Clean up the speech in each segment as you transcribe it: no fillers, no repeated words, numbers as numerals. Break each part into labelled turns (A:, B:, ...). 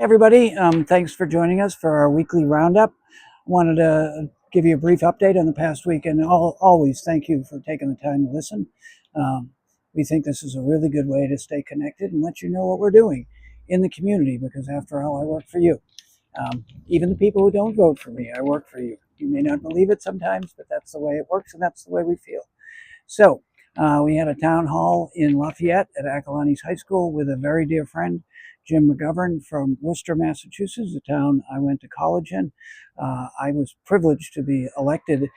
A: Everybody, thanks for joining us for our weekly roundup. Wanted to give you a brief update on the past week, and always thank you for taking the time to listen. Um, we think this is a really good way to stay connected and let you know what we're doing in the community, because after all, I work for you. Even the people who don't vote for me, I work for you. You may not believe it sometimes, but that's the way it works, and that's the way we feel. So we had a town hall in Lafayette at Acalanes High School with a very dear friend, Jim McGovern from Worcester, Massachusetts, the town I went to college in. I was privileged to be elected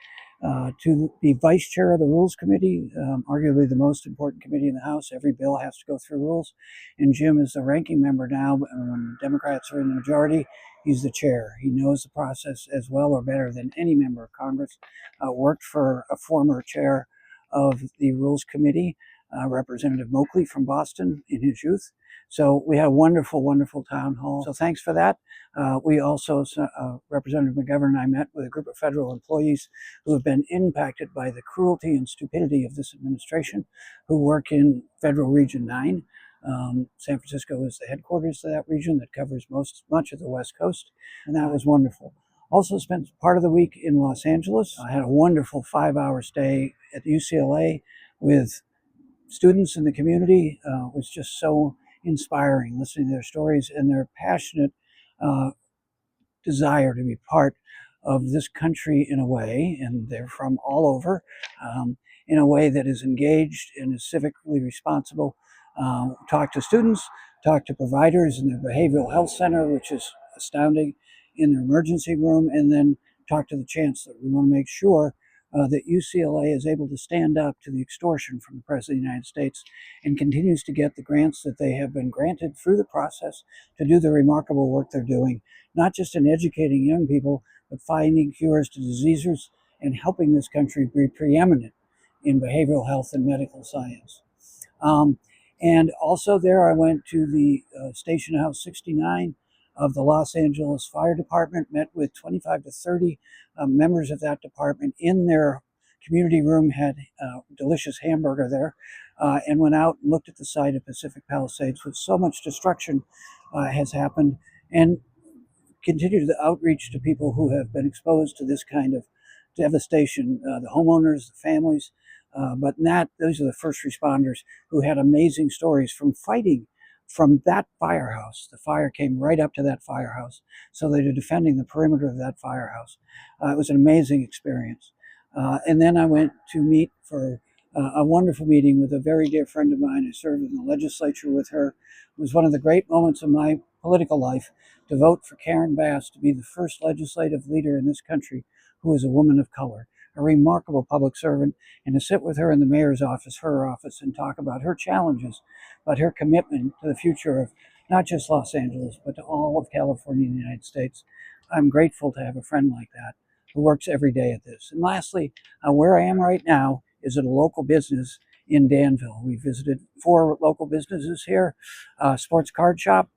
A: to be vice chair of the Rules Committee, arguably the most important committee in the House. Every bill has to go through rules. And Jim is the ranking member now. When Democrats are in the majority, he's the chair. He knows the process as well or better than any member of Congress. Worked for a former chair of the Rules Committee, Representative Moakley from Boston in his youth. So we had a wonderful, wonderful town hall. So thanks for that. We also, Representative McGovern and I met with a group of federal employees who have been impacted by the cruelty and stupidity of this administration, who work in Federal Region 9. San Francisco is the headquarters of that region that covers much of the West Coast, and that was wonderful. Also spent part of the week in Los Angeles. I had a wonderful 5-hour stay at UCLA with students in the community. It was just so inspiring listening to their stories and their passionate desire to be part of this country in a way, and they're from all over, in a way that is engaged and is civically responsible. Talk to students, talk to providers in the behavioral health center, which is astounding, in their emergency room, and then talk to the chancellor. We want to make sure that UCLA is able to stand up to the extortion from the President of the United States and continues to get the grants that they have been granted through the process to do the remarkable work they're doing, not just in educating young people, but finding cures to diseases and helping this country be preeminent in behavioral health and medical science. And also there, I went to the Station House 69 of the Los Angeles Fire Department, met with 25 to 30 members of that department in their community room, had delicious hamburger there, and went out and looked at the site of Pacific Palisades, with so much destruction has happened, and continue the outreach to people who have been exposed to this kind of devastation, the homeowners, the families. But those are the first responders who had amazing stories from fighting from that firehouse. The fire came right up to that firehouse, so they were defending the perimeter of that firehouse. It was an amazing experience. And then I went to meet for a wonderful meeting with a very dear friend of mine. I served in the legislature with her. It was one of the great moments of my political life to vote for Karen Bass to be the first legislative leader in this country who is a woman of color, a remarkable public servant, and to sit with her in the mayor's office, her office, and talk about her challenges, but her commitment to the future of not just Los Angeles, but to all of California and the United States. I'm grateful to have a friend like that who works every day at this. And lastly, where I am right now is at a local business in Danville. We visited 4 local businesses here, sports card shop,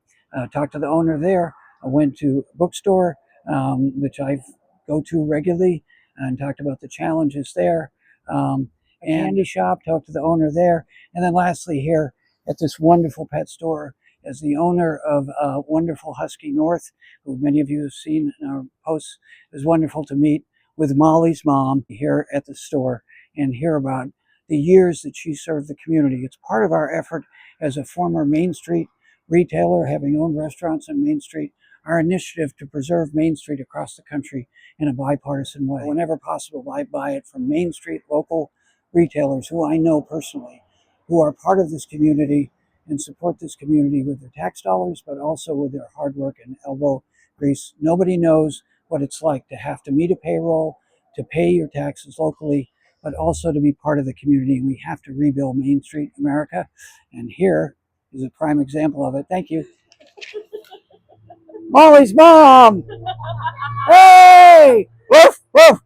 A: talked to the owner there. I went to a bookstore, which I go to regularly, and talked about the challenges there. A candy shop, talked to the owner there. And then lastly here at this wonderful pet store, as the owner of wonderful Husky North, who many of you have seen in our posts. It was wonderful to meet with Molly's mom here at the store and hear about the years that she served the community. It's part of our effort as a former Main Street retailer, having owned restaurants on Main Street, our initiative to preserve Main Street across the country in a bipartisan way. Whenever possible, I buy it from Main Street local retailers who I know personally, who are part of this community and support this community with their tax dollars, but also with their hard work and elbow grease. Nobody knows what it's like to have to meet a payroll, to pay your taxes locally, but also to be part of the community. We have to rebuild Main Street America, and here is a prime example of it. Thank you. Molly's mom! Hey! Woof, woof!